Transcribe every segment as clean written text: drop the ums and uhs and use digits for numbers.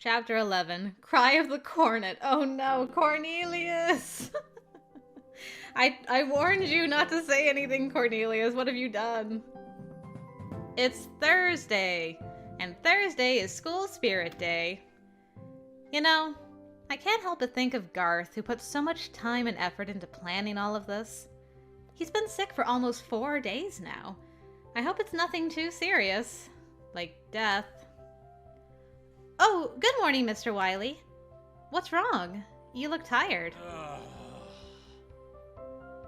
Chapter 11. Cry of the Cornet. Oh no, Cornelius! I warned you not to say anything, Cornelius. What have you done? It's Thursday, and Thursday is School Spirit Day. You know, I can't help but think of Garth, who put so much time and effort into planning all of this. He's been sick for almost 4 days now. I hope it's nothing too serious, like death. Oh, good morning, Mr. Wiley. What's wrong? You look tired.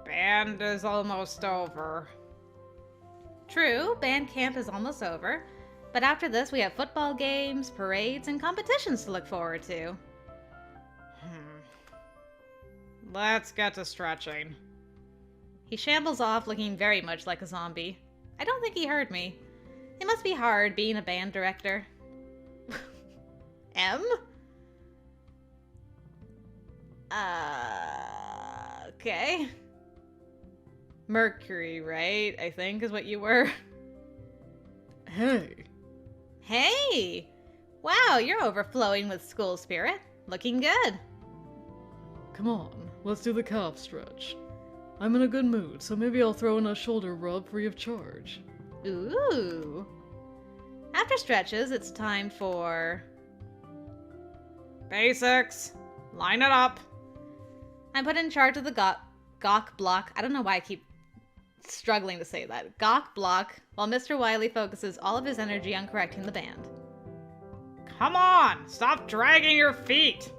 Band is almost over. True, band camp is almost over, but after this we have football games, parades, and competitions to look forward to. Let's get to stretching. He shambles off looking very much like a zombie. I don't think he heard me. It must be hard being a band director. M? Okay. Mercury, right? I think is what you were. Hey. Hey! Wow, you're overflowing with school spirit. Looking good. Come on, let's do the calf stretch. I'm in a good mood, so maybe I'll throw in a shoulder rub free of charge. Ooh. After stretches, it's time for... Basics. Line it up. I'm put in charge of the gawk block. I don't know why I keep struggling to say that. Gawk block, while Mr. Wiley focuses all of his energy on correcting the band. Come on! Stop dragging your feet!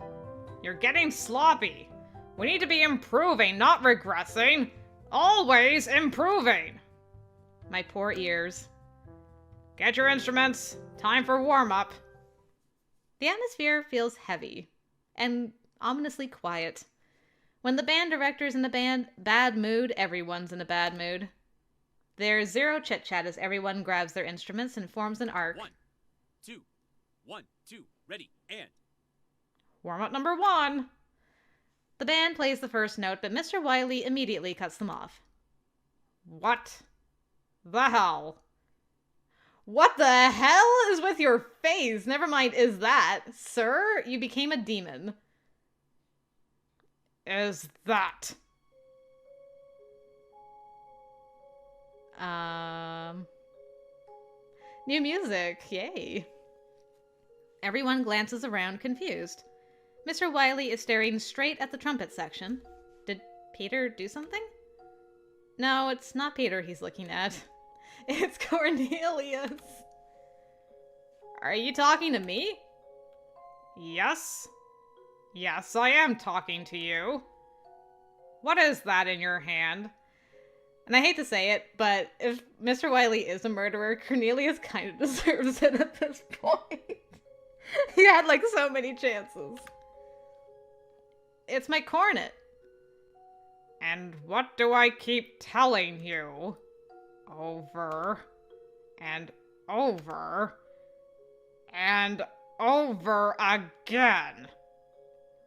You're getting sloppy. We need to be improving, not regressing. Always improving. My poor ears. Get your instruments. Time for warm-up. The atmosphere feels heavy and ominously quiet. When the band director's in a bad mood, everyone's in a bad mood. There's zero chit-chat as everyone grabs their instruments and forms an arc. 1, 2, 1, 2, ready, and... Warm-up number 1. The band plays the first note, but Mr. Wiley immediately cuts them off. What the hell? What the hell is with your face? Never mind, is that? Sir, you became a demon. Is that? New music, yay. Everyone glances around, confused. Mr. Wiley is staring straight at the trumpet section. Did Peter do something? No, it's not Peter he's looking at. It's Cornelius. Are you talking to me? Yes. Yes, I am talking to you. What is that in your hand? And I hate to say it, but if Mr. Wiley is a murderer, Cornelius kind of deserves it at this point. He had like so many chances. It's my cornet. And what do I keep telling you? Over and over and over again.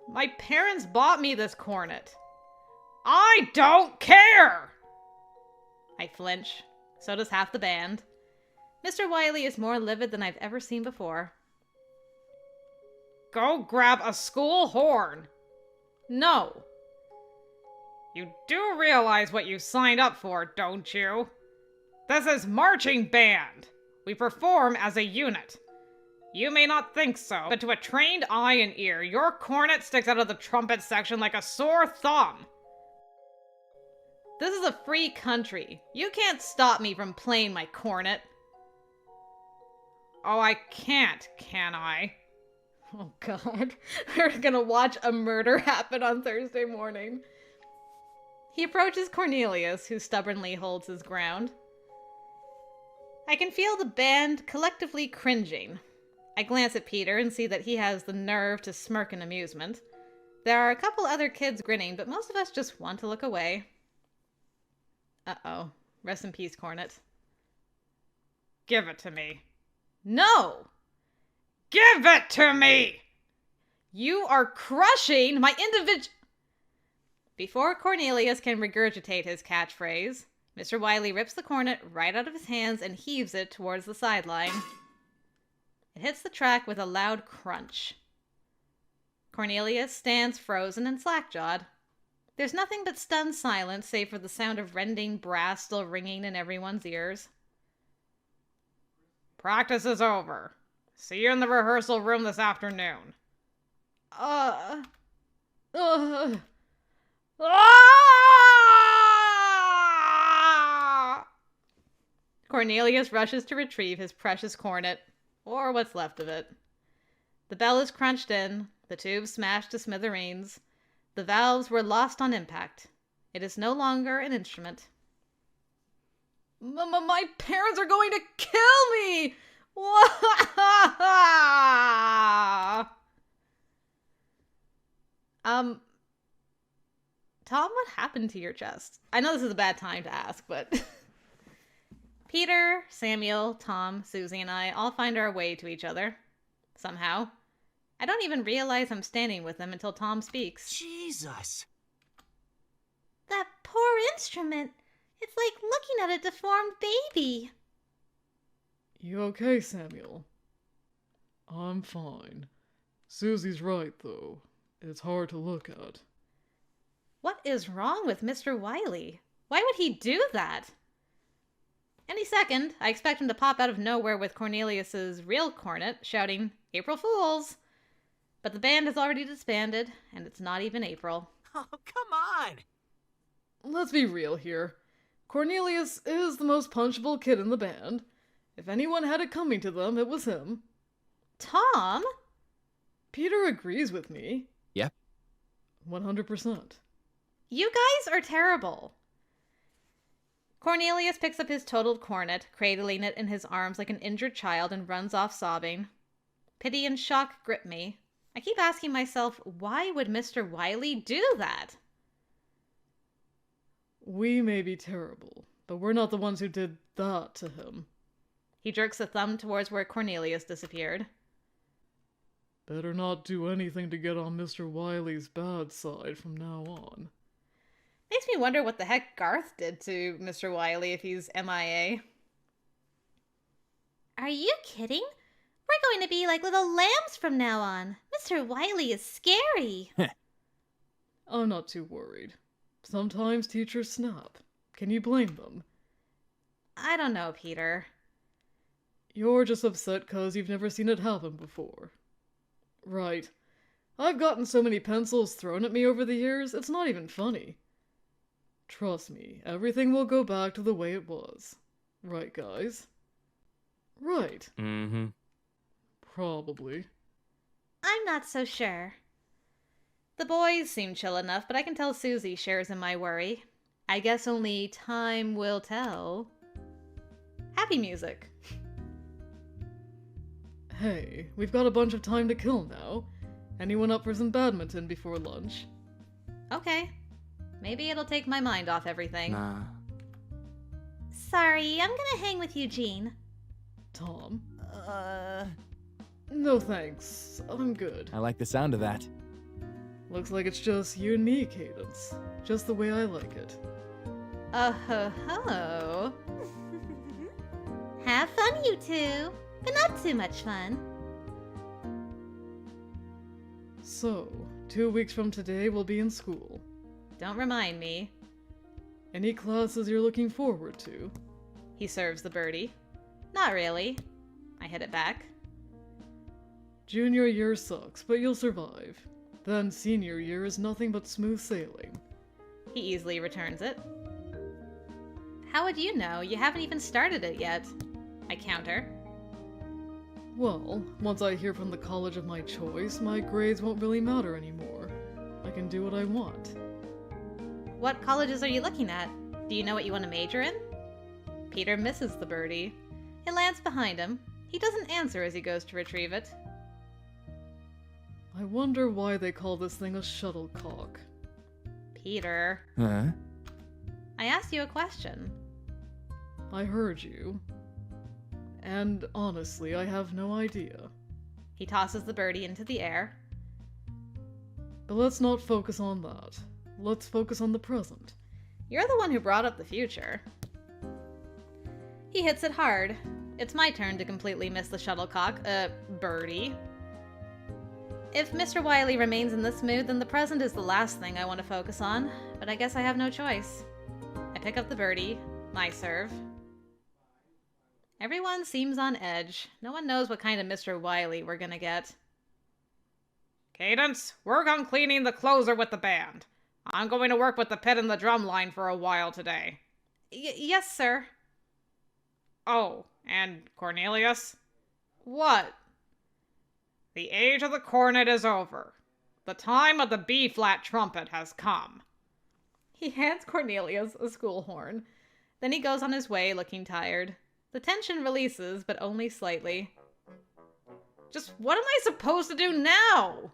My parents bought me this cornet. I don't care! I flinch. So does half the band. Mr. Wiley is more livid than I've ever seen before. Go grab a school horn. No. You do realize what you signed up for, don't you? This is marching band. We perform as a unit. You may not think so, but to a trained eye and ear, your cornet sticks out of the trumpet section like a sore thumb. This is a free country. You can't stop me from playing my cornet. Oh, I can't, can I? Oh god, we're gonna watch a murder happen on Thursday morning. He approaches Cornelius, who stubbornly holds his ground. I can feel the band collectively cringing. I glance at Peter and see that he has the nerve to smirk in amusement. There are a couple other kids grinning, but most of us just want to look away. Uh-oh. Rest in peace, Cornet. Give it to me. No! Give it to me! You are crushing my Before Cornelius can regurgitate his catchphrase, Mr. Wiley rips the cornet right out of his hands and heaves it towards the sideline. It hits the track with a loud crunch. Cornelius stands frozen and slack-jawed. There's nothing but stunned silence save for the sound of rending brass still ringing in everyone's ears. Practice is over. See you in the rehearsal room this afternoon. Ah! Cornelius rushes to retrieve his precious cornet, or what's left of it. The bell is crunched in, the tubes smashed to smithereens. The valves were lost on impact. It is no longer an instrument. My parents are going to kill me! Tom, what happened to your chest? I know this is a bad time to ask, but... Peter, Samuel, Tom, Susie, and I all find our way to each other. Somehow. I don't even realize I'm standing with them until Tom speaks. Jesus! That poor instrument. It's like looking at a deformed baby. You okay, Samuel? I'm fine. Susie's right, though. It's hard to look at. What is wrong with Mr. Wiley? Why would he do that? Any second, I expect him to pop out of nowhere with Cornelius's real cornet, shouting, "April Fools!" But the band has already disbanded, and it's not even April. Oh, come on! Let's be real here. Cornelius is the most punchable kid in the band. If anyone had it coming to them, it was him. Tom? Peter agrees with me. Yep. 100%. You guys are terrible. Cornelius picks up his totaled cornet, cradling it in his arms like an injured child, and runs off sobbing. Pity and shock grip me. I keep asking myself, why would Mr. Wiley do that? We may be terrible, but we're not the ones who did that to him. He jerks a thumb towards where Cornelius disappeared. Better not do anything to get on Mr. Wiley's bad side from now on. Makes me wonder what the heck Garth did to Mr. Wiley if he's MIA. Are you kidding? We're going to be like little lambs from now on. Mr. Wiley is scary. I'm not too worried. Sometimes teachers snap. Can you blame them? I don't know, Peter. You're just upset 'cause you've never seen it happen before. Right. I've gotten so many pencils thrown at me over the years, it's not even funny. Trust me, everything will go back to the way it was. Right, guys? Right. Mm-hmm. Probably. I'm not so sure. The boys seem chill enough, but I can tell Susie shares in my worry. I guess only time will tell. Happy music. Hey, we've got a bunch of time to kill now. Anyone up for some badminton before lunch? Okay. Maybe it'll take my mind off everything. Nah. Sorry, I'm gonna hang with Eugene. Tom? No thanks. I'm good. I like the sound of that. Looks like it's just you and me, Cadence. Just the way I like it. Oh-ho-ho. Have fun, you two. But not too much fun. So, 2 weeks from today we'll be in school. Don't remind me. Any classes you're looking forward to? He serves the birdie. Not really. I hit it back. Junior year sucks, but you'll survive. Then senior year is nothing but smooth sailing. He easily returns it. How would you know? You haven't even started it yet. I counter. Well, once I hear from the college of my choice, my grades won't really matter anymore. I can do what I want. What colleges are you looking at? Do you know what you want to major in? Peter misses the birdie. It lands behind him. He doesn't answer as he goes to retrieve it. I wonder why they call this thing a shuttlecock. Peter. Huh? I asked you a question. I heard you. And honestly, I have no idea. He tosses the birdie into the air. But let's not focus on that. Let's focus on the present. You're the one who brought up the future. He hits it hard. It's my turn to completely miss the shuttlecock. Birdie. If Mr. Wiley remains in this mood, then the present is the last thing I want to focus on, but I guess I have no choice. I pick up the birdie, my serve. Everyone seems on edge. No one knows what kind of Mr. Wiley we're gonna get. Cadence, work on cleaning the closer with the band. I'm going to work with the pit and the drum line for a while today. Yes, sir. Oh, and Cornelius? What? The age of the cornet is over. The time of the B-flat trumpet has come. He hands Cornelius a school horn. Then he goes on his way looking tired. The tension releases, but only slightly. Just what am I supposed to do now?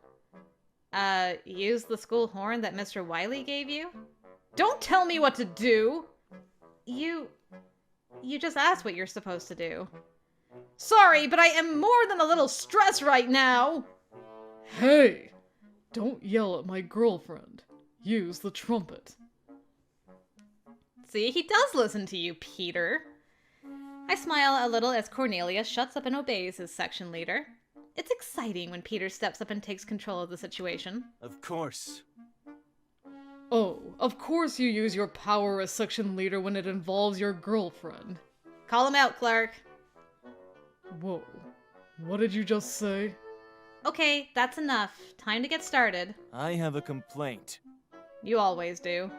Use the school horn that Mr. Wiley gave you? Don't tell me what to do! You just asked what you're supposed to do. Sorry, but I am more than a little stressed right now! Hey! Don't yell at my girlfriend. Use the trumpet. See, he does listen to you, Peter. I smile a little as Cornelius shuts up and obeys his section leader. It's exciting when Peter steps up and takes control of the situation. Of course. Oh, of course you use your power as section leader when it involves your girlfriend. Call him out, Clark. Whoa. What did you just say? Okay, that's enough. Time to get started. I have a complaint. You always do.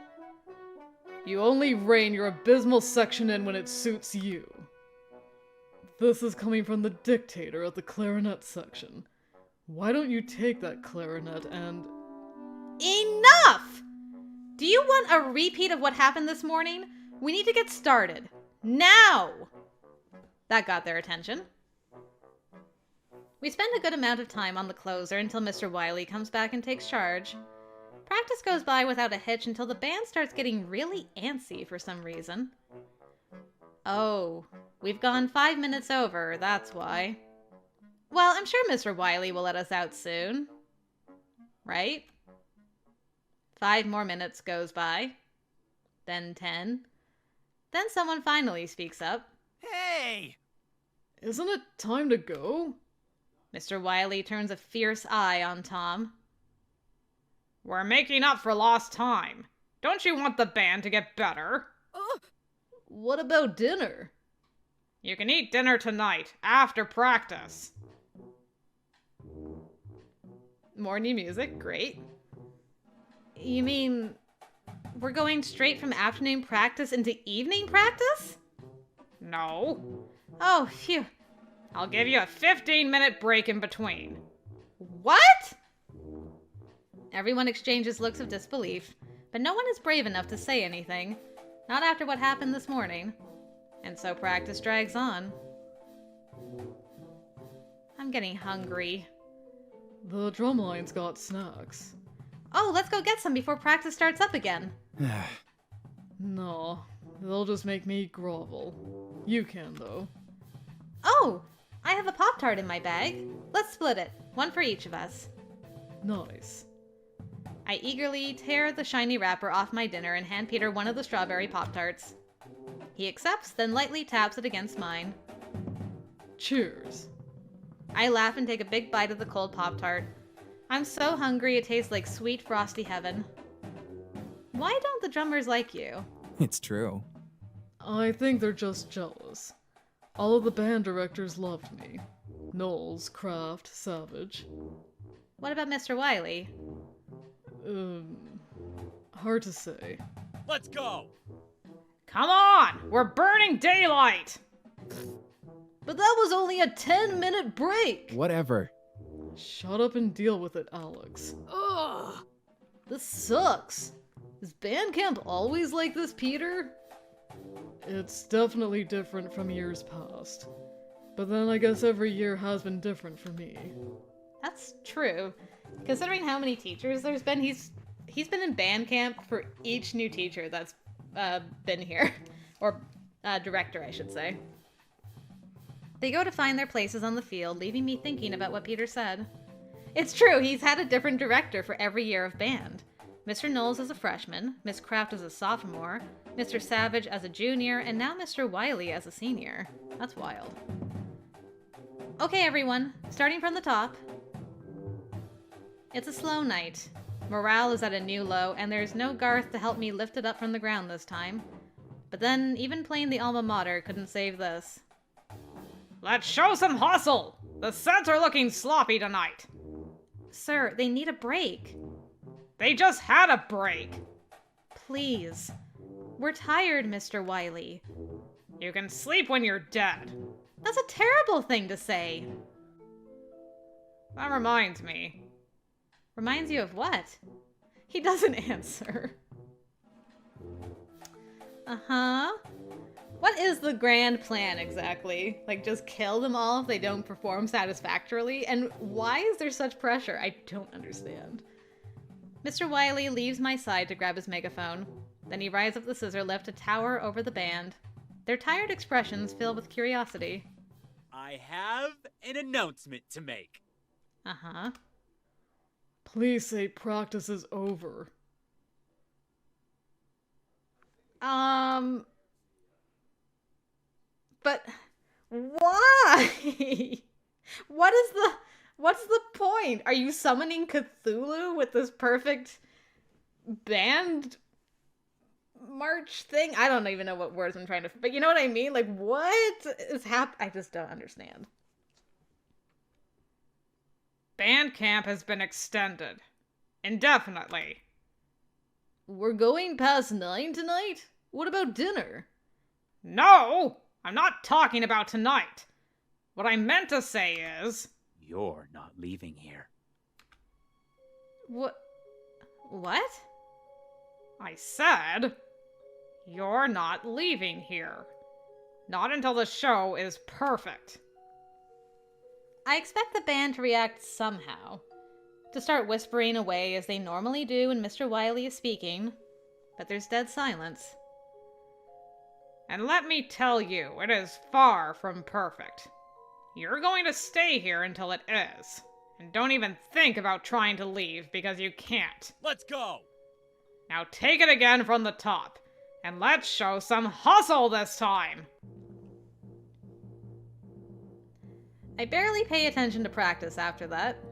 You only rein your abysmal section in when it suits you. This is coming from the dictator of the clarinet section. Why don't you take that clarinet and... Enough! Do you want a repeat of what happened this morning? We need to get started. Now! That got their attention. We spend a good amount of time on the closer until Mr. Wiley comes back and takes charge. Practice goes by without a hitch until the band starts getting really antsy for some reason. Oh, we've gone 5 minutes over, that's why. Well, I'm sure Mr. Wiley will let us out soon. Right? 5 more minutes goes by. Then 10. Then someone finally speaks up. Hey! Isn't it time to go? Mr. Wiley turns a fierce eye on Tom. We're making up for lost time. Don't you want the band to get better? What about dinner? You can eat dinner tonight, after practice. Morning music, great. You mean we're going straight from afternoon practice into evening practice? No. Oh, phew. I'll give you a 15-minute break in between. What? Everyone exchanges looks of disbelief, but no one is brave enough to say anything. Not after what happened this morning. And so practice drags on. I'm getting hungry. The drumline's got snacks. Oh, let's go get some before practice starts up again. No, they'll just make me grovel. You can, though. Oh, I have a Pop-Tart in my bag. Let's split it. One for each of us. Nice. I eagerly tear the shiny wrapper off my dinner and hand Peter one of the strawberry Pop-Tarts. He accepts, then lightly taps it against mine. Cheers. I laugh and take a big bite of the cold Pop-Tart. I'm so hungry it tastes like sweet frosty heaven. Why don't the drummers like you? It's true. I think they're just jealous. All of the band directors loved me. Knowles, Kraft, Savage. What about Mr. Wiley? Hard to say. Let's go! Come on! We're burning daylight! But that was only a 10-minute break! Whatever. Shut up and deal with it, Alex. Ugh! This sucks. Is band camp always like this, Peter? It's definitely different from years past. But then I guess every year has been different for me. That's true. Considering how many teachers there's been, he's been in band camp for each new teacher that's been here. Or director, I should say. They go to find their places on the field, leaving me thinking about what Peter said. It's true, he's had a different director for every year of band. Mr. Knowles as a freshman, Miss Kraft as a sophomore, Mr. Savage as a junior, and now Mr. Wiley as a senior. That's wild. Okay, everyone, starting from the top. It's a slow night. Morale is at a new low, and there's no Garth to help me lift it up from the ground this time. But then, even playing the alma mater couldn't save this. Let's show some hustle! The sets are looking sloppy tonight. Sir, they need a break. They just had a break. Please. We're tired, Mr. Wiley. You can sleep when you're dead. That's a terrible thing to say. That reminds me. Reminds you of what? He doesn't answer. Uh-huh. What is the grand plan exactly? Like, just kill them all if they don't perform satisfactorily? And why is there such pressure? I don't understand. Mr. Wiley leaves my side to grab his megaphone. Then he rides up the scissor lift to tower over the band. Their tired expressions fill with curiosity. I have an announcement to make. Uh-huh. Please say practice is over. But why? What's the point? Are you summoning Cthulhu with this perfect band march thing? I don't even know what words I'm trying to, but you know what I mean? Like, what is I just don't understand. Band camp has been extended. Indefinitely. We're going past 9 tonight? What about dinner? No! I'm not talking about tonight. What I meant to say is... You're not leaving here. What? I said... You're not leaving here. Not until the show is perfect. I expect the band to react somehow. To start whispering away as they normally do when Mr. Wiley is speaking. But there's dead silence. And let me tell you, it is far from perfect. You're going to stay here until it is. And don't even think about trying to leave because you can't. Let's go! Now take it again from the top. And let's show some hustle this time! I barely pay attention to practice after that.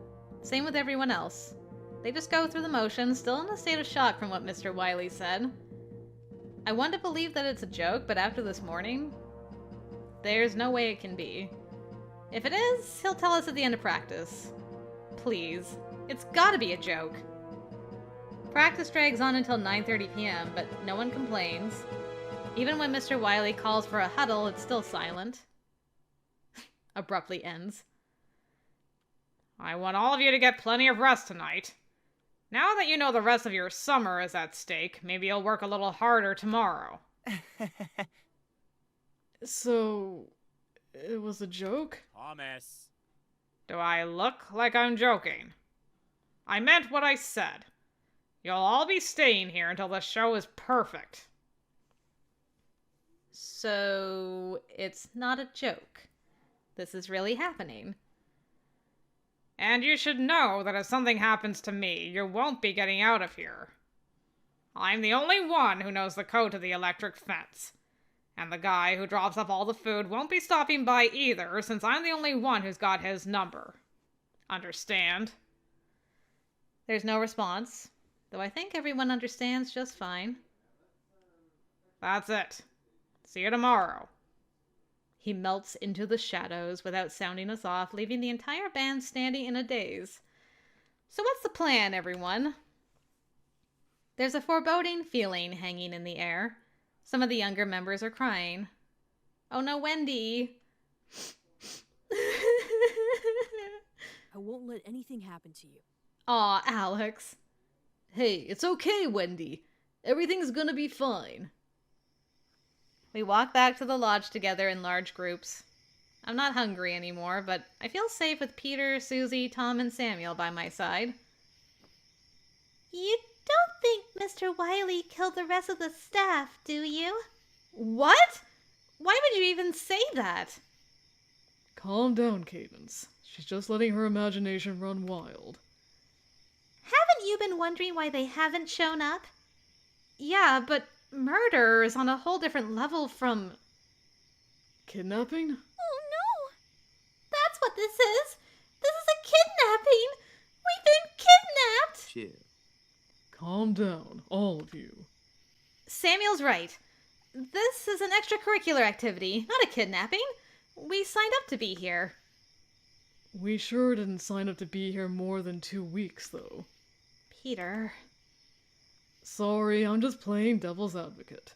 Same with everyone else. They just go through the motions, still in a state of shock from what Mr. Wiley said. I want to believe that it's a joke, but after this morning, there's no way it can be. If it is, he'll tell us at the end of practice. Please. It's gotta be a joke. Practice drags on until 9:30 p.m., but no one complains. Even when Mr. Wiley calls for a huddle, it's still silent. Abruptly ends. I want all of you to get plenty of rest tonight. Now that you know the rest of your summer is at stake, maybe you'll work a little harder tomorrow. So, it was a joke? Thomas. Do I look like I'm joking? I meant what I said. You'll all be staying here until the show is perfect. So, it's not a joke. This is really happening. And you should know that if something happens to me, you won't be getting out of here. I'm the only one who knows the code to the electric fence. And the guy who drops off all the food won't be stopping by either, since I'm the only one who's got his number. Understand? There's no response, though I think everyone understands just fine. That's it. See you tomorrow. He melts into the shadows without sounding us off, leaving the entire band standing in a daze. So what's the plan, everyone? There's a foreboding feeling hanging in the air. Some of the younger members are crying. Oh no, Wendy! I won't let anything happen to you. Aw, Alex. Hey, it's okay, Wendy. Everything's gonna be fine. We walk back to the lodge together in large groups. I'm not hungry anymore, but I feel safe with Peter, Susie, Tom, and Samuel by my side. You don't think Mr. Wiley killed the rest of the staff, do you? What? Why would you even say that? Calm down, Cadence. She's just letting her imagination run wild. Haven't you been wondering why they haven't shown up? Yeah, but murder is on a whole different level from... Kidnapping? Oh no! That's what this is! This is a kidnapping! We've been down, all of you. Samuel's right. This is an extracurricular activity, not a kidnapping. We signed up to be here. We sure didn't sign up to be here more than 2 weeks, though. Peter. Sorry, I'm just playing devil's advocate.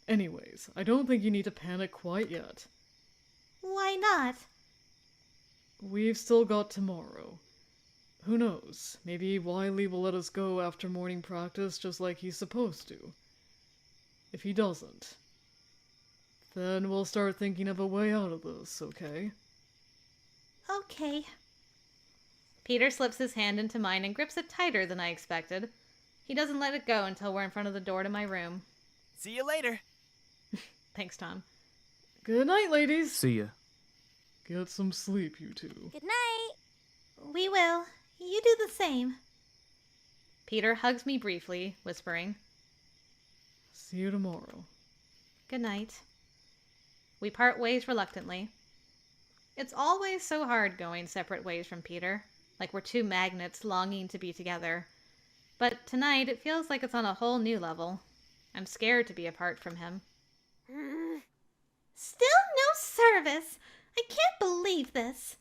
Anyways, I don't think you need to panic quite yet. Why not? We've still got tomorrow. Who knows, maybe Wiley will let us go after morning practice just like he's supposed to. If he doesn't, then we'll start thinking of a way out of this, okay? Okay. Peter slips his hand into mine and grips it tighter than I expected. He doesn't let it go until we're in front of the door to my room. See you later. Thanks, Tom. Good night, ladies! See ya. Get some sleep, you two. Good night. We will. You do the same. Peter hugs me briefly, whispering, See you tomorrow. "Good night." We part ways reluctantly. It's always so hard going separate ways from Peter, like we're two magnets longing to be together. But tonight it feels like it's on a whole new level. I'm scared to be apart from him. Still no service. I can't believe this.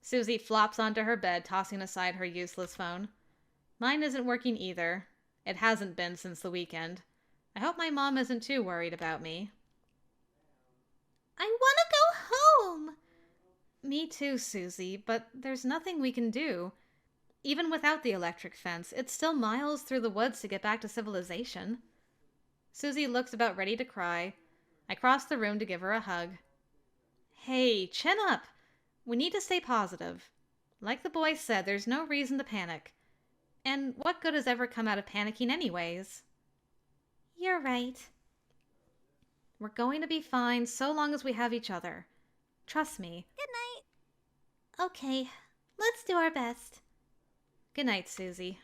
Susie flops onto her bed, tossing aside her useless phone. Mine isn't working either. It hasn't been since the weekend. I hope my mom isn't too worried about me. I want to go home. Me too, Susie, but there's nothing we can do. Even without the electric fence, it's still miles through the woods to get back to civilization. Susie looks about ready to cry. I cross the room to give her a hug. Hey, chin up. We need to stay positive. Like the boy said, there's no reason to panic. And what good has ever come out of panicking anyways? You're right. We're going to be fine so long as we have each other. Trust me. Good night. Okay, let's do our best. Good night, Susie.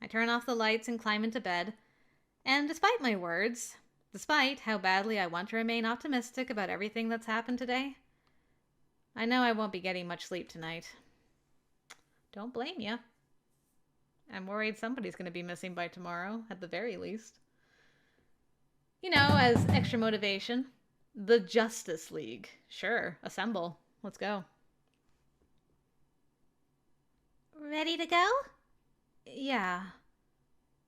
I turn off the lights and climb into bed. And despite my words, despite how badly I want to remain optimistic about everything that's happened today, I know I won't be getting much sleep tonight. Don't blame you. I'm worried somebody's going to be missing by tomorrow, at the very least. You know, as extra motivation, the Justice League. Sure, assemble. Let's go. Ready to go? Yeah.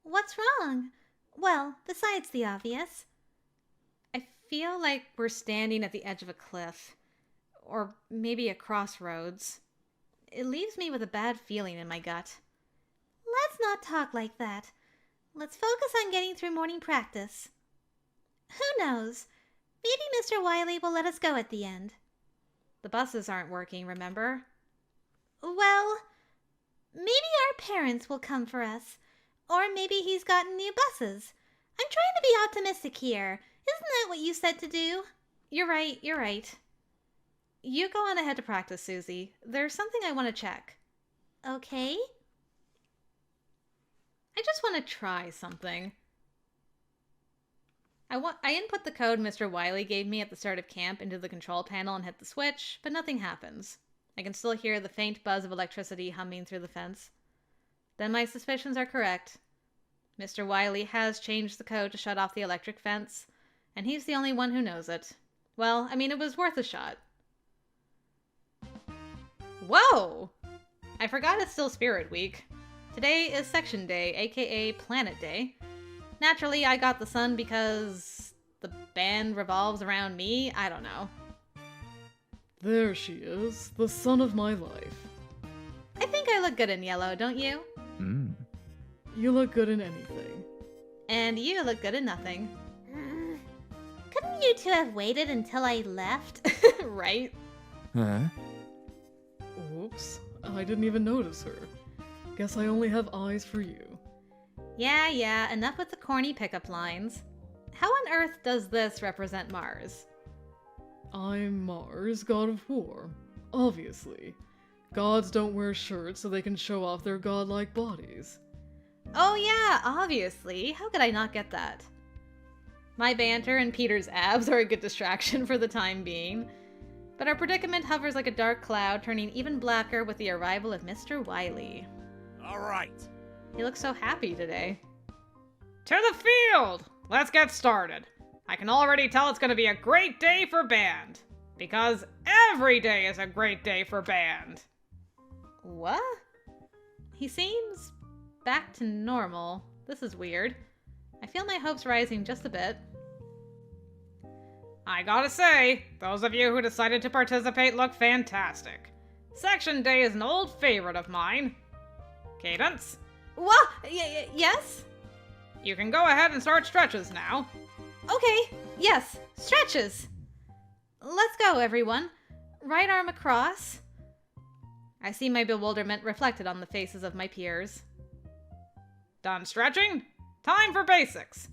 What's wrong? Well, besides the obvious. I feel like we're standing at the edge of a cliff. Or maybe a crossroads. It leaves me with a bad feeling in my gut. Let's not talk like that. Let's focus on getting through morning practice. Who knows? Maybe Mr. Wiley will let us go at the end. The buses aren't working, remember? Well, maybe our parents will come for us. Or maybe he's gotten new buses. I'm trying to be optimistic here. Isn't that what you said to do? You're right. You go on ahead to practice, Susie. There's something I want to check. Okay. I just want to try something. I input the code Mr. Wiley gave me at the start of camp into the control panel and hit the switch, but nothing happens. I can still hear the faint buzz of electricity humming through the fence. Then my suspicions are correct. Mr. Wiley has changed the code to shut off the electric fence, and he's the only one who knows it. Well, I mean, it was worth a shot. Whoa! I forgot it's still Spirit Week. Today is Section Day, aka Planet Day. Naturally, I got the sun because the band revolves around me. I don't know. There she is, the sun of my life. I think I look good in yellow, don't you? You look good in anything. And you look good in nothing. Couldn't you two have waited until I left? Right? Huh? Oops, I didn't even notice her. Guess I only have eyes for you. Yeah, enough with the corny pickup lines. How on earth does this represent Mars? I'm Mars, god of war. Obviously. Gods don't wear shirts so they can show off their godlike bodies. Oh yeah, obviously. How could I not get that? My banter and Peter's abs are a good distraction for the time being. But our predicament hovers like a dark cloud, turning even blacker with the arrival of Mr. Wiley. All right. He looks so happy today. To the field! Let's get started. I can already tell it's gonna be a great day for band. Because every day is a great day for band. What? He seems back to normal. This is weird. I feel my hopes rising just a bit. I gotta say, those of you who decided to participate look fantastic. Section day is an old favorite of mine. Cadence, What? Yes? you can go ahead and start stretches now. Okay, yes, stretches. Let's go, everyone. Right arm across. I see my bewilderment reflected on the faces of my peers. Done stretching? Time for basics.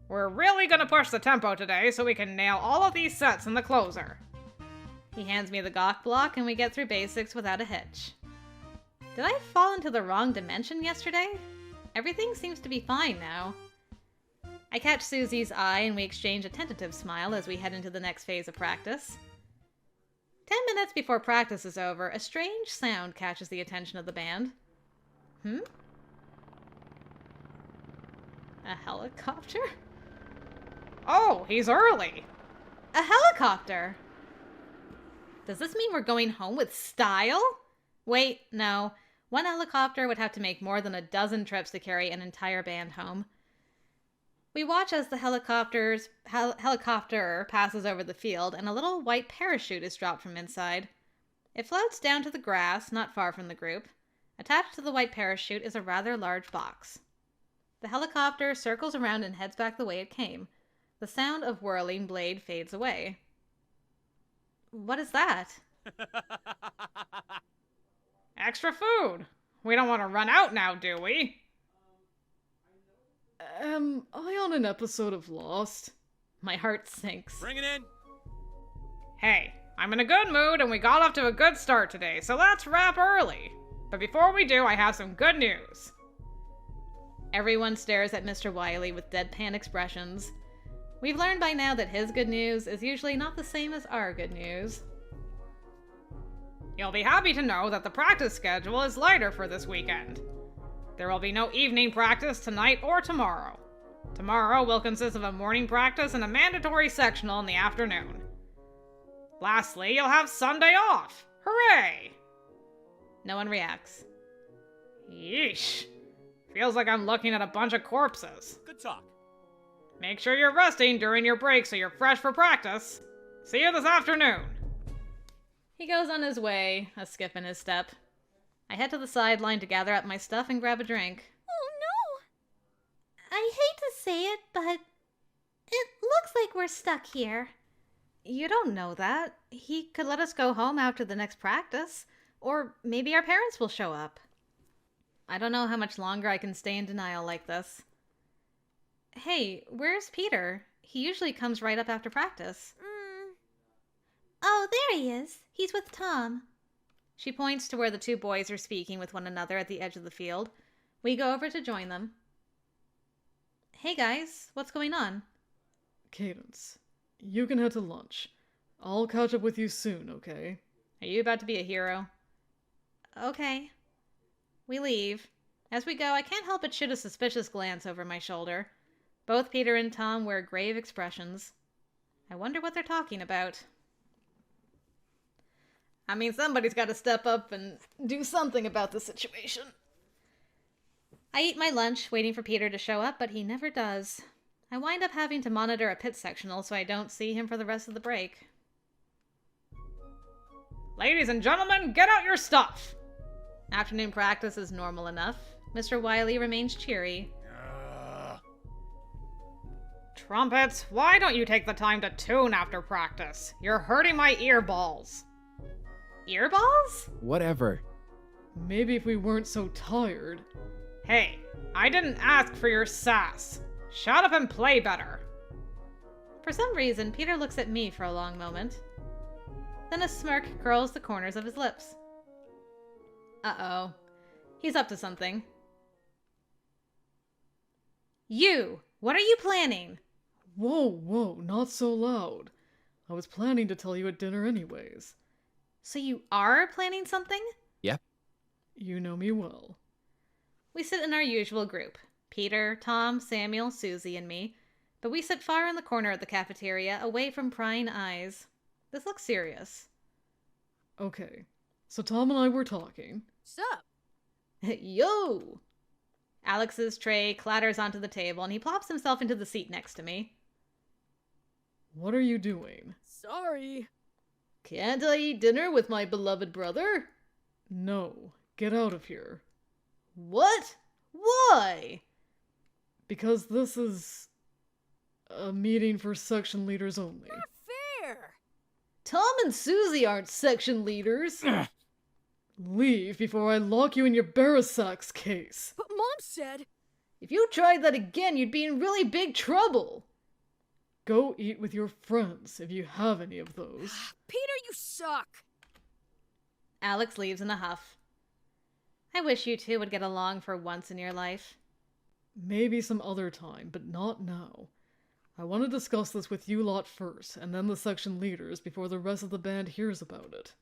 We're really gonna push the tempo today so we can nail all of these sets in the closer. He hands me the gawk block and we get through basics without a hitch. Did I fall into the wrong dimension yesterday? Everything seems to be fine now. I catch Susie's eye and we exchange a tentative smile as we head into the next phase of practice. 10 minutes before practice is over, a strange sound catches the attention of the band. A helicopter? Oh, he's early. A helicopter! Does this mean we're going home with style? Wait, no. One helicopter would have to make more than a dozen trips to carry an entire band home. We watch as the helicopter passes over the field and a little white parachute is dropped from inside. It floats down to the grass not far from the group. Attached to the white parachute is a rather large box. The helicopter circles around and heads back the way it came. The sound of whirling blade fades away. What is that? Extra food. We don't want to run out now, do we? Am I on an episode of Lost? My heart sinks. Bring it in. Hey, I'm in a good mood and we got off to a good start today, so let's wrap early. But before we do, I have some good news. Everyone stares at Mr. Wiley with deadpan expressions. We've learned by now that his good news is usually not the same as our good news. You'll be happy to know that the practice schedule is lighter for this weekend. There will be no evening practice tonight or tomorrow. Tomorrow will consist of a morning practice and a mandatory sectional in the afternoon. Lastly, you'll have Sunday off. Hooray! No one reacts. Yeesh. Feels like I'm looking at a bunch of corpses. Good talk. Make sure you're resting during your break so you're fresh for practice. See you this afternoon. He goes on his way, a skip in his step. I head to the sideline to gather up my stuff and grab a drink. Oh no! I hate to say it, but it looks like we're stuck here. You don't know that. He could let us go home after the next practice. Or maybe our parents will show up. I don't know how much longer I can stay in denial like this. Hey, where's Peter? He usually comes right up after practice. Oh, there he is. He's with Tom. She points to where the two boys are speaking with one another at the edge of the field. We go over to join them. Hey guys, what's going on? Cadence, you can head to lunch. I'll catch up with you soon, okay? Are you about to be a hero? Okay. We leave. As we go, I can't help but shoot a suspicious glance over my shoulder. Both Peter and Tom wear grave expressions. I wonder what they're talking about. I mean, somebody's got to step up and do something about the situation. I eat my lunch, waiting for Peter to show up, but he never does. I wind up having to monitor a pit sectional so I don't see him for the rest of the break. Ladies and gentlemen, get out your stuff! Afternoon practice is normal enough. Mr. Wiley remains cheery. Trumpets, why don't you take the time to tune after practice? You're hurting my earballs. Earballs? Whatever. Maybe if we weren't so tired. Hey, I didn't ask for your sass. Shut up and play better. For some reason, Peter looks at me for a long moment. Then a smirk curls the corners of his lips. Uh-oh. He's up to something. You! What are you planning? Whoa, not so loud. I was planning to tell you at dinner anyways. So you are planning something? Yep. You know me well. We sit in our usual group. Peter, Tom, Samuel, Susie, and me. But we sit far in the corner of the cafeteria, away from prying eyes. This looks serious. Okay, so Tom and I were talking. Sup? Yo! Alex's tray clatters onto the table, and he plops himself into the seat next to me. What are you doing? Sorry. Can't I eat dinner with my beloved brother? No, get out of here. What? Why? Because this is a meeting for section leaders only. Not fair. Tom and Susie aren't section leaders. Leave before I lock you in your Barasak's case. But Mom said... If you tried that again, you'd be in really big trouble. Go eat with your friends if you have any of those. Peter, you suck. Alex leaves in a huff. I wish you two would get along for once in your life. Maybe some other time, but not now. I want to discuss this with you lot first, and then the section leaders before the rest of the band hears about it.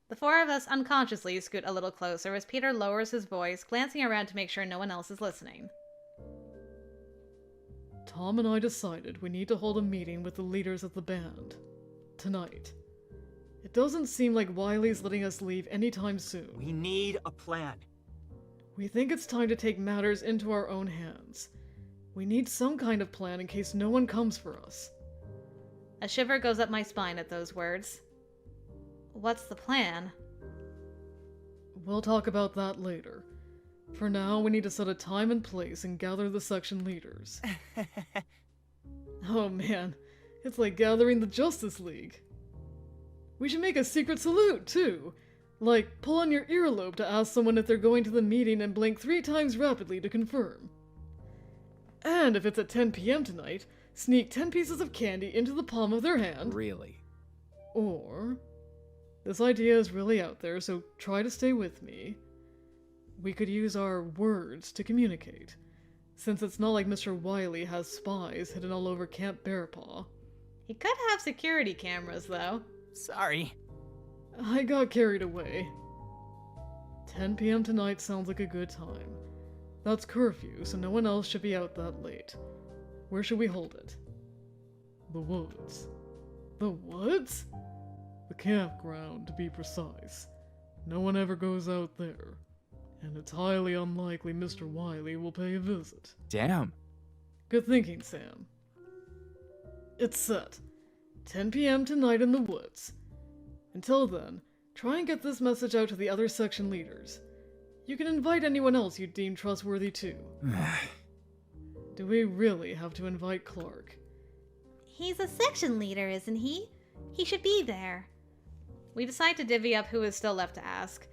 The four of us unconsciously scoot a little closer as Peter lowers his voice, glancing around to make sure no one else is listening. Tom and I decided we need to hold a meeting with the leaders of the band. Tonight. It doesn't seem like Wiley's letting us leave anytime soon. We need a plan. We think it's time to take matters into our own hands. We need some kind of plan in case no one comes for us. A shiver goes up my spine at those words. What's the plan? We'll talk about that later. For now, we need to set a time and place and gather the section leaders. Oh man, it's like gathering the Justice League. We should make a secret salute, too. Like, pull on your earlobe to ask someone if they're going to the meeting and blink 3 times rapidly to confirm. And if it's at 10 p.m. tonight, sneak 10 pieces of candy into the palm of their hand. Really? Or, this idea is really out there, so try to stay with me. We could use our words to communicate, since it's not like Mr. Wiley has spies hidden all over Camp Bearpaw. He could have security cameras, though. Sorry. I got carried away. 10 p.m. tonight sounds like a good time. That's curfew, so no one else should be out that late. Where should we hold it? The woods. The woods? The campground, to be precise. No one ever goes out there. And it's highly unlikely Mr. Wiley will pay a visit. Damn. Good thinking, Sam. It's set. 10 p.m. tonight in the woods. Until then, try and get this message out to the other section leaders. You can invite anyone else you deem trustworthy too. Do we really have to invite Clark? He's a section leader, isn't he? He should be there. We decide to divvy up who is still left to ask.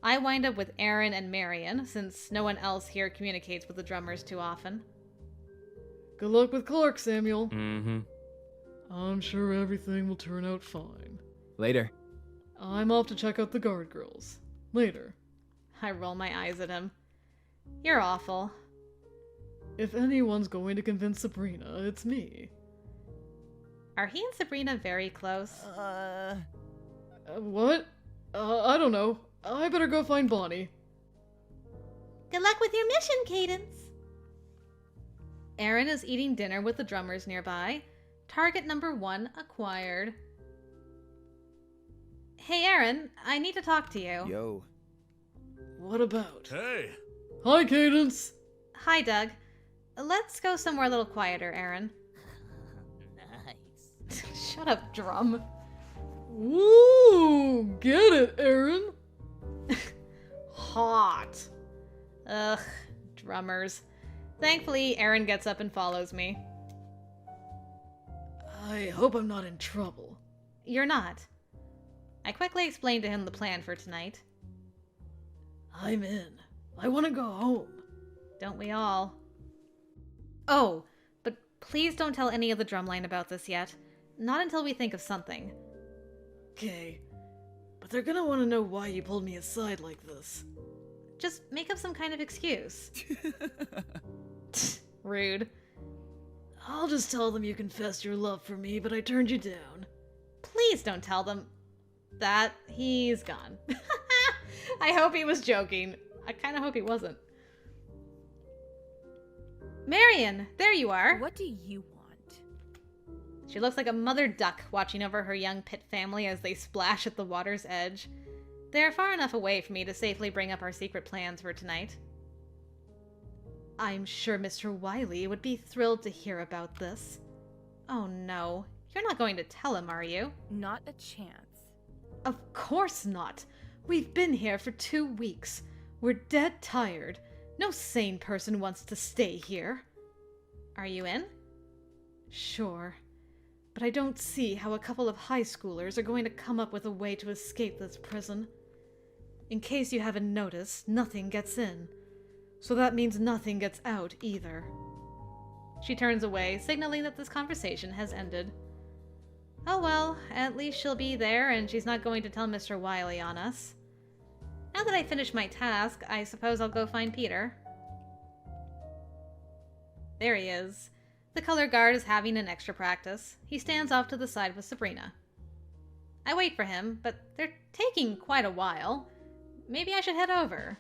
I wind up with Aaron and Marion, since no one else here communicates with the drummers too often. Good luck with Clark, Samuel. Mm-hmm. I'm sure everything will turn out fine. Later. I'm off to check out the guard girls. Later. I roll my eyes at him. You're awful. If anyone's going to convince Sabrina, it's me. Are he and Sabrina very close? What? I don't know. I better go find Bonnie. Good luck with your mission, Cadence. Aaron is eating dinner with the drummers nearby. Target number 1 acquired. Hey, Aaron, I need to talk to you. Yo. What about? Hey! Hi, Cadence! Hi, Doug. Let's go somewhere a little quieter, Aaron. Nice. Shut up, drum. Ooh, get it, Aaron? Hot. Ugh, drummers. Thankfully, Aaron gets up and follows me. I hope I'm not in trouble. You're not. I quickly explained to him the plan for tonight. I'm in. I want to go home. Don't we all? Oh, but please don't tell any of the drumline about this yet. Not until we think of something. Okay, but they're gonna want to know why you pulled me aside like this. Just make up some kind of excuse. Rude. I'll just tell them you confessed your love for me, but I turned you down. Please don't tell them that he's gone. I hope he was joking. I kind of hope he wasn't. Marion, there you are. What do you want? She looks like a mother duck watching over her young pit family as they splash at the water's edge. They are far enough away for me to safely bring up our secret plans for tonight. I'm sure Mr. Wiley would be thrilled to hear about this. Oh no, you're not going to tell him, are you? Not a chance. Of course not. We've been here for 2 weeks. We're dead tired. No sane person wants to stay here. Are you in? Sure. But I don't see how a couple of high schoolers are going to come up with a way to escape this prison. In case you haven't noticed, nothing gets in. So that means nothing gets out either. She turns away, signaling that this conversation has ended. Oh well, at least she'll be there and she's not going to tell Mr. Wiley on us. Now that I finished my task, I suppose I'll go find Peter. There he is. The color guard is having an extra practice. He stands off to the side with Sabrina. I wait for him, but they're taking quite a while. Maybe I should head over.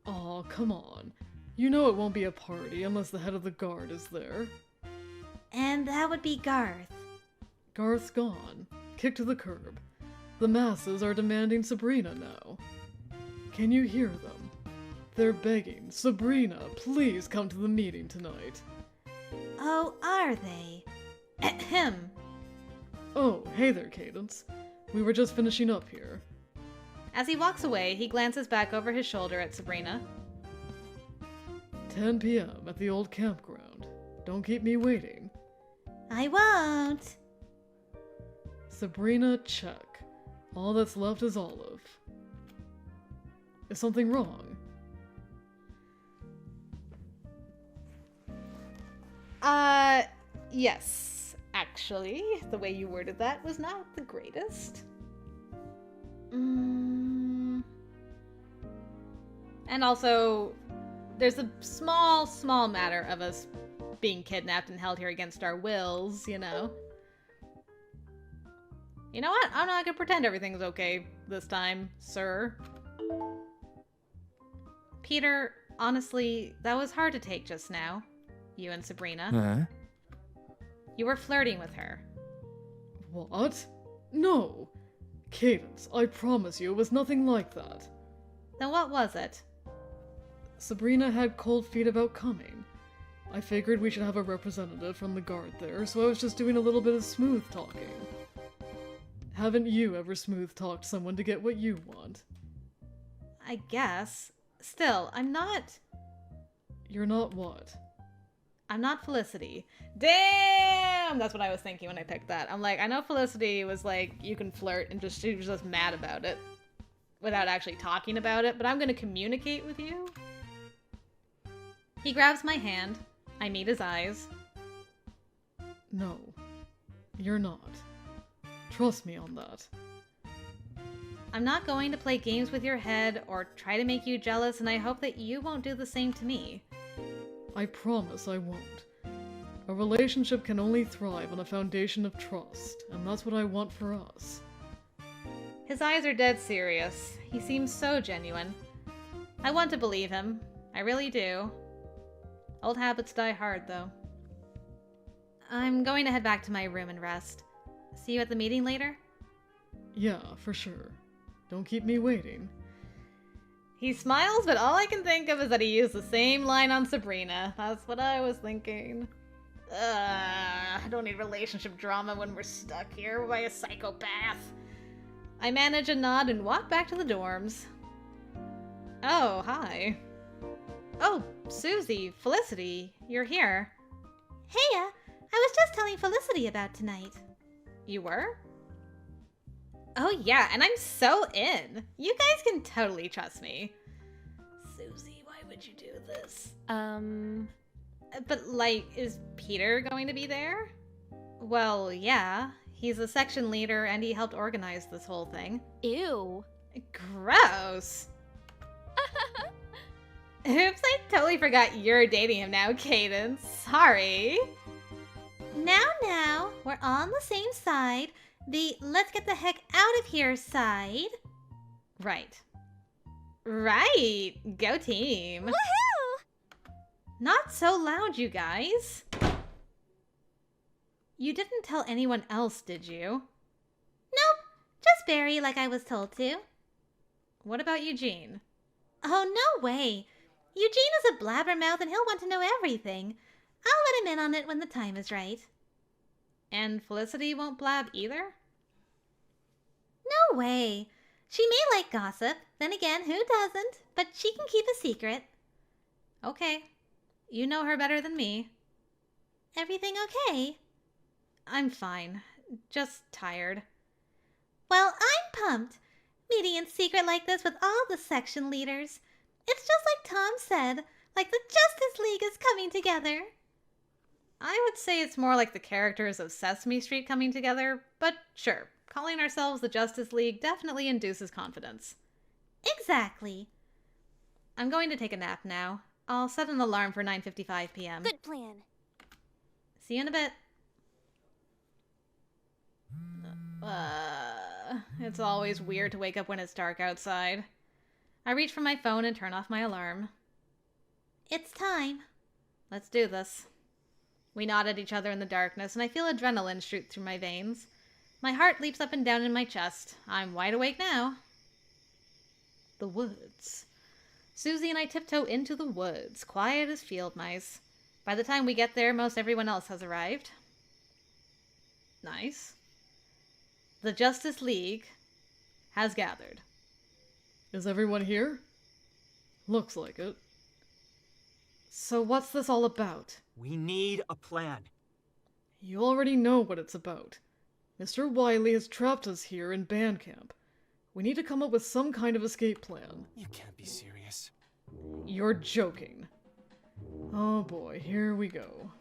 Aw, come on. You know it won't be a party unless the head of the guard is there. And that would be Garth. Garth's gone. Kicked to the curb. The masses are demanding Sabrina now. Can you hear them? They're begging, Sabrina, please come to the meeting tonight. Oh, are they? Ahem. Oh, hey there, Cadence. We were just finishing up here. As he walks away, he glances back over his shoulder at Sabrina. 10 p.m. at the old campground. Don't keep me waiting. I won't. Sabrina, check. All that's left is Olive. Is something wrong? Yes. Actually, the way you worded that was not the greatest. And also, there's a small matter of us being kidnapped and held here against our wills, you know. You know what? I'm not gonna pretend everything's okay this time, sir. Peter, honestly, that was hard to take just now. You and Sabrina. Huh? You were flirting with her. What? No! Cadence, I promise you it was nothing like that. Then what was it? Sabrina had cold feet about coming. I figured we should have a representative from the guard there, so I was just doing a little bit of smooth talking. Haven't you ever smooth talked someone to get what you want? I guess. Still, I'm not... You're not what? I'm not Felicity. Damn! That's what I was thinking when I picked that. I'm like, I know Felicity was like, you can flirt, and she was just mad about it. Without actually talking about it, but I'm gonna communicate with you. He grabs my hand. I meet his eyes. No. You're not. Trust me on that. I'm not going to play games with your head or try to make you jealous, and I hope that you won't do the same to me. I promise I won't. A relationship can only thrive on a foundation of trust, and that's what I want for us. His eyes are dead serious. He seems so genuine. I want to believe him. I really do. Old habits die hard, though. I'm going to head back to my room and rest. See you at the meeting later? Yeah, for sure. Don't keep me waiting. He smiles, but all I can think of is that he used the same line on Sabrina. That's what I was thinking. I don't need relationship drama when we're stuck here by a psychopath. I manage a nod and walk back to the dorms. Oh, hi. Oh, Susie, Felicity, you're here. Heya, I was just telling Felicity about tonight. You were? Oh yeah, and I'm so in. You guys can totally trust me. Susie, why would you do this? But like, is Peter going to be there? Well, yeah. He's a section leader and he helped organize this whole thing. Ew. Gross. Oops, I totally forgot you're dating him now, Cadence. Sorry. Now, we're on the same side. The let's get the heck out of here side. Right. Right. Go team. Woohoo! Not so loud, you guys. You didn't tell anyone else, did you? Nope, just Barry like I was told to. What about Eugene? Oh, no way. Eugene is a blabbermouth and he'll want to know everything. I'll let him in on it when the time is right. And Felicity won't blab either? No way. She may like gossip. Then again, who doesn't? But she can keep a secret. Okay. You know her better than me. Everything okay? I'm fine. Just tired. Well, I'm pumped. Meeting in secret like this with all the section leaders. It's just like Tom said, like the Justice League is coming together. I would say it's more like the characters of Sesame Street coming together, but sure, calling ourselves the Justice League definitely induces confidence. Exactly. I'm going to take a nap now. I'll set an alarm for 9:55 p.m. Good plan. See you in a bit. It's always weird to wake up when it's dark outside. I reach for my phone and turn off my alarm. It's time. Let's do this. We nod at each other in the darkness, and I feel adrenaline shoot through my veins. My heart leaps up and down in my chest. I'm wide awake now. The woods. Susie and I tiptoe into the woods, quiet as field mice. By the time we get there, most everyone else has arrived. Nice. The Justice League has gathered. Is everyone here? Looks like it. So what's this all about? We need a plan. You already know what it's about. Mr. Wiley has trapped us here in band camp. We need to come up with some kind of escape plan. You can't be serious. You're joking. Oh boy, here we go.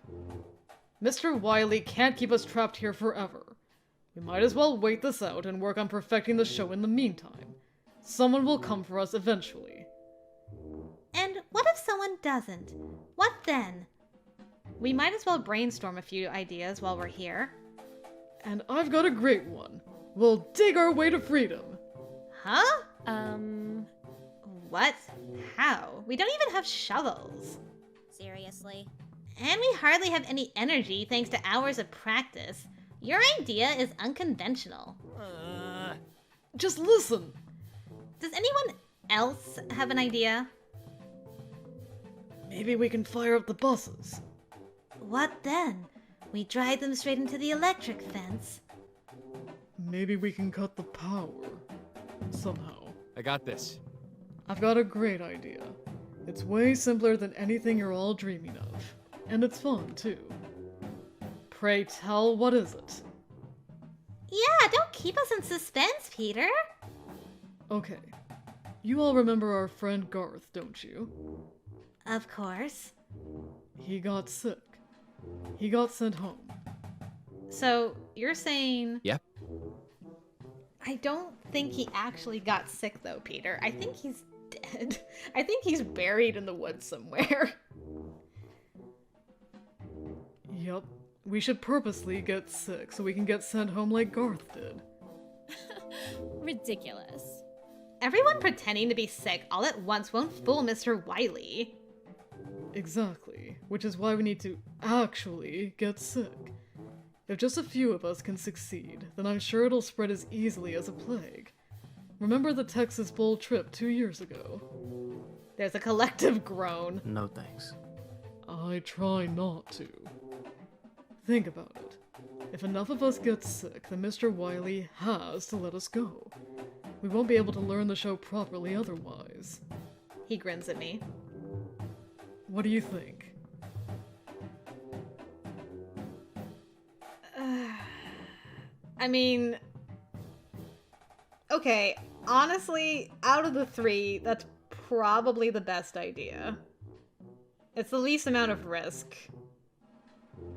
Mr. Wiley can't keep us trapped here forever. We might as well wait this out and work on perfecting the show in the meantime. Someone will come for us eventually. And what if someone doesn't? What then? We might as well brainstorm a few ideas while we're here. And I've got a great one. We'll dig our way to freedom. Huh? What? How? We don't even have shovels. Seriously? And we hardly have any energy thanks to hours of practice. Your idea is unconventional. Just listen. Does anyone else have an idea? Maybe we can fire up the buses. What then? We drive them straight into the electric fence. Maybe we can cut the power. Somehow. I got this. I've got a great idea. It's way simpler than anything you're all dreaming of. And it's fun, too. Pray tell, what is it? Yeah, don't keep us in suspense, Peter. Okay. You all remember our friend Garth, don't you? Of course. He got sick. He got sent home. So, you're saying... Yep. I don't think he actually got sick, though, Peter. I think he's dead. I think he's buried in the woods somewhere. Yep. We should purposely get sick so we can get sent home like Garth did. Ridiculous. Everyone pretending to be sick all at once won't fool Mr. Wiley. Exactly. Which is why we need to actually get sick. If just a few of us can succeed, then I'm sure it'll spread as easily as a plague. Remember the Texas Bowl trip 2 years ago? There's a collective groan. No thanks. I try not to. Think about it. If enough of us get sick, then Mr. Wiley has to let us go. We won't be able to learn the show properly otherwise. He grins at me. What do you think? I mean... Okay, honestly, out of the three, that's probably the best idea. It's the least amount of risk.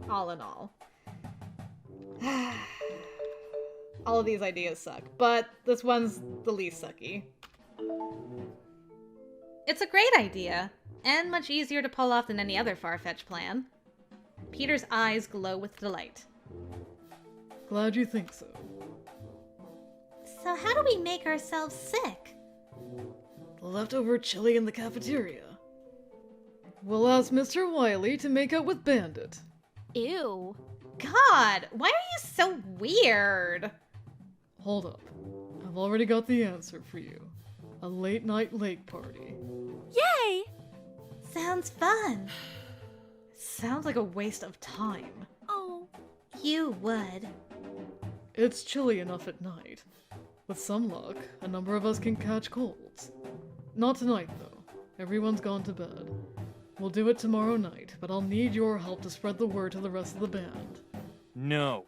All in all. All of these ideas suck, but this one's the least sucky. It's a great idea, and much easier to pull off than any other far-fetched plan. Peter's eyes glow with delight. Glad you think so. So how do we make ourselves sick? The leftover chili in the cafeteria. We'll ask Mr. Wiley to make out with Bandit. Ew. God, why are you so weird? Hold up. I've already got the answer for you. A late-night lake party. Yay! Sounds fun. Sounds like a waste of time. Oh. You would. It's chilly enough at night. With some luck, a number of us can catch colds. Not tonight, though. Everyone's gone to bed. We'll do it tomorrow night, but I'll need your help to spread the word to the rest of the band. No.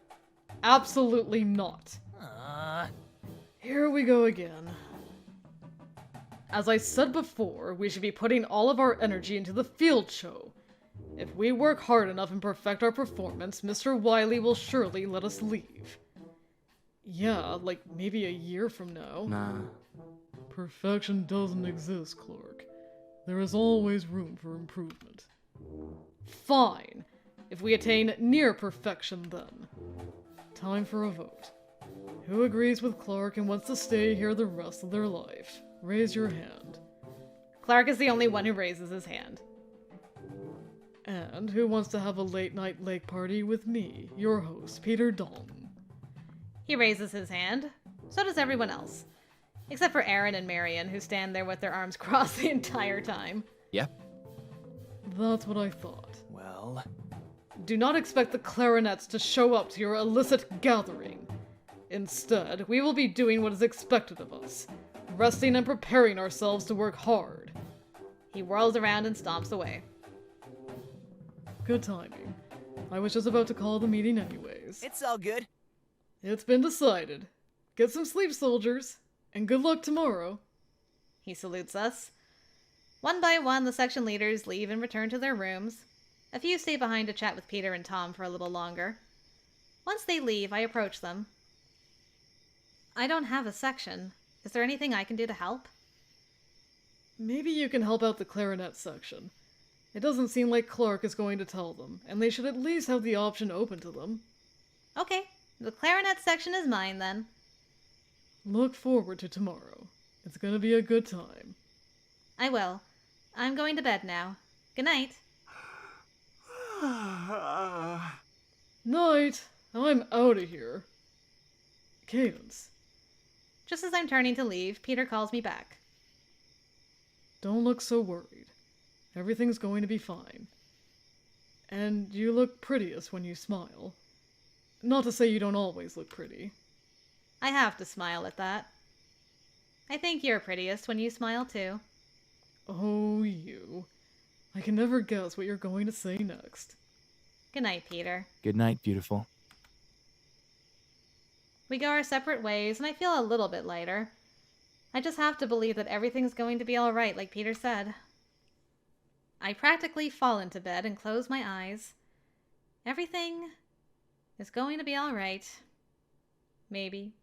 Absolutely not. Here we go again. As I said before, we should be putting all of our energy into the field show. If we work hard enough and perfect our performance, Mr. Wiley will surely let us leave. Yeah, like maybe a year from now. Nah. Perfection doesn't exist, Clark. There is always room for improvement. Fine. If we attain near perfection, then. Time for a vote. Who agrees with Clark and wants to stay here the rest of their life? Raise your hand. Clark is the only one who raises his hand. And who wants to have a late-night lake party with me, your host, Peter Dalton? He raises his hand. So does everyone else. Except for Aaron and Marion, who stand there with their arms crossed the entire time. Yep. That's what I thought. Well, Do not expect the clarinets to show up to your illicit gathering. Instead, we will be doing what is expected of us, resting and preparing ourselves to work hard. He whirls around and stomps away. Good timing. I was just about to call the meeting anyways. it's all good. It's been decided. Get some sleep, soldiers, and good luck tomorrow. He salutes us. One by one, the section leaders leave and return to their rooms. A few stay behind to chat with Peter and Tom for a little longer. Once they leave, I approach them. I don't have a section. Is there anything I can do to help? Maybe you can help out the clarinet section. It doesn't seem like Clark is going to tell them, and they should at least have the option open to them. Okay, the clarinet section is mine then. Look forward to tomorrow. It's gonna be a good time. I will. I'm going to bed now. Good night. Night! I'm out of here. Cadence, Just as I'm turning to leave, Peter calls me back. don't look so worried. Everything's going to be fine. And you look prettiest when you smile. Not to say you don't always look pretty. I have to smile at that. I think you're prettiest when you smile too. Oh, you. I can never guess what you're going to say next. Good night, Peter. Good night, beautiful. We go our separate ways, and I feel a little bit lighter. I just have to believe that everything's going to be alright, like Peter said. I practically fall into bed and close my eyes. Everything is going to be alright. Maybe.